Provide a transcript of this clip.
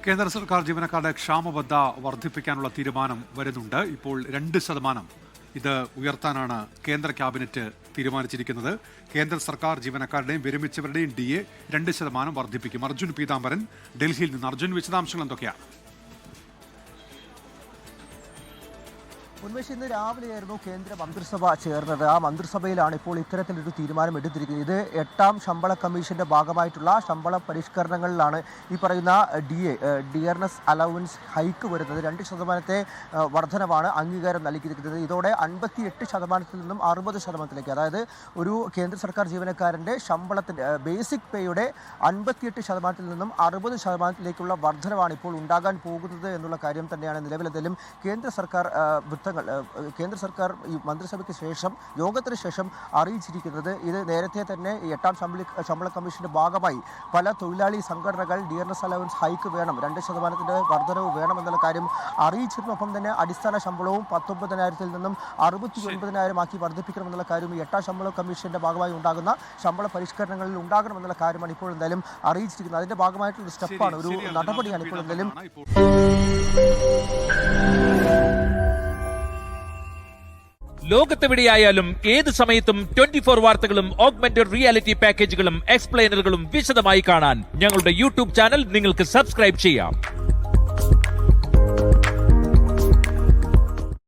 കേന്ദ്ര സർക്കാർ ജീവനക്കാരുടെ ക്ഷാമബദ്ധ വർദ്ധിപ്പിക്കാനുള്ള തീരുമാനം വരുന്നുണ്ട്. ഇപ്പോൾ 2% ഇത് ഉയർത്താനാണ് കേന്ദ്ര ക്യാബിനറ്റ് തീരുമാനിച്ചിരിക്കുന്നത്. കേന്ദ്ര സർക്കാർ ജീവനക്കാരുടെയും വിരമിച്ചവരുടെയും DA 2% വർദ്ധിപ്പിക്കും. അർജുൻ പീതാംബരൻ ഡൽഹിയിൽ നിന്ന്. അർജുൻ, വിശദാംശങ്ങൾ എന്തൊക്കെയാണ്? ഉന്മേഷ്, ഇന്ന് രാവിലെയായിരുന്നു കേന്ദ്ര മന്ത്രിസഭ ചേർന്നത്. ആ മന്ത്രിസഭയിലാണ് ഇപ്പോൾ ഇത്തരത്തിലൊരു തീരുമാനം എടുത്തിരിക്കുന്നത്. ഇത് 8ാം ശമ്പള കമ്മീഷന്റെ ഭാഗമായിട്ടുള്ള ശമ്പള പരിഷ്കരണങ്ങളിലാണ് ഈ പറയുന്ന ഡിയർനെസ് അലവൻസ് ഹൈക്ക് വരുന്നത്. 2% വർധനവാണ് അംഗീകാരം നൽകിയിരിക്കുന്നത്. ഇതോടെ 58% നിന്നും 60%ലേക്ക്, അതായത് ഒരു കേന്ദ്ര സർക്കാർ ജീവനക്കാരൻ്റെ ശമ്പളത്തിൻ്റെ ബേസിക് പേയുടെ 58% നിന്നും 60%ലേക്കുള്ള വർധനവാണ് ഇപ്പോൾ ഉണ്ടാകാൻ പോകുന്നത് എന്നുള്ള കാര്യം തന്നെയാണ് നിലവിലെന്തായാലും കേന്ദ്ര സർക്കാർ കേന്ദ്ര സർക്കാർ ഈ മന്ത്രിസഭയ്ക്ക് ശേഷം യോഗത്തിന് ശേഷം അറിയിച്ചിരിക്കുന്നത്. ഇത് നേരത്തെ തന്നെ 8ാം ശമ്പള കമ്മീഷന്റെ ഭാഗമായി പല തൊഴിലാളി സംഘടനകൾ ഡിയർനെസ് അലവൻസ് ഹൈക്ക് വേണം, 2% വർധനവ് വേണമെന്നുള്ള കാര്യം അറിയിച്ചിരുന്നു. ഒപ്പം തന്നെ അടിസ്ഥാന ശമ്പളവും 19,000-ൽ നിന്നും 69,000 ആക്കി വർദ്ധിപ്പിക്കണമെന്നുള്ള കാര്യം ഈ 8ാം ശമ്പള കമ്മീഷന്റെ ഭാഗമായി ഉണ്ടാകുന്ന ശമ്പള പരിഷ്കരണങ്ങളിൽ ഉണ്ടാകണമെന്നുള്ള കാര്യമാണ് ഇപ്പോൾ എന്തായാലും അറിയിച്ചിരിക്കുന്നത്. അതിന്റെ ഭാഗമായിട്ടുള്ള സ്റ്റെപ്പാണ്, ഒരു നടപടിയാണ് ഇപ്പോൾ എന്തായാലും. ലോകത്തെവിടെയായാലും ഏത് സമയത്തും 24 വാർത്തകളും ഓഗ്മെന്റഡ് റിയാലിറ്റി പാക്കേജുകളും എക്സ്പ്ലെയിനറുകളും വിശദമായി കാണാൻ ഞങ്ങളുടെ യൂട്യൂബ് ചാനൽ നിങ്ങൾക്ക് സബ്സ്ക്രൈബ് ചെയ്യാം.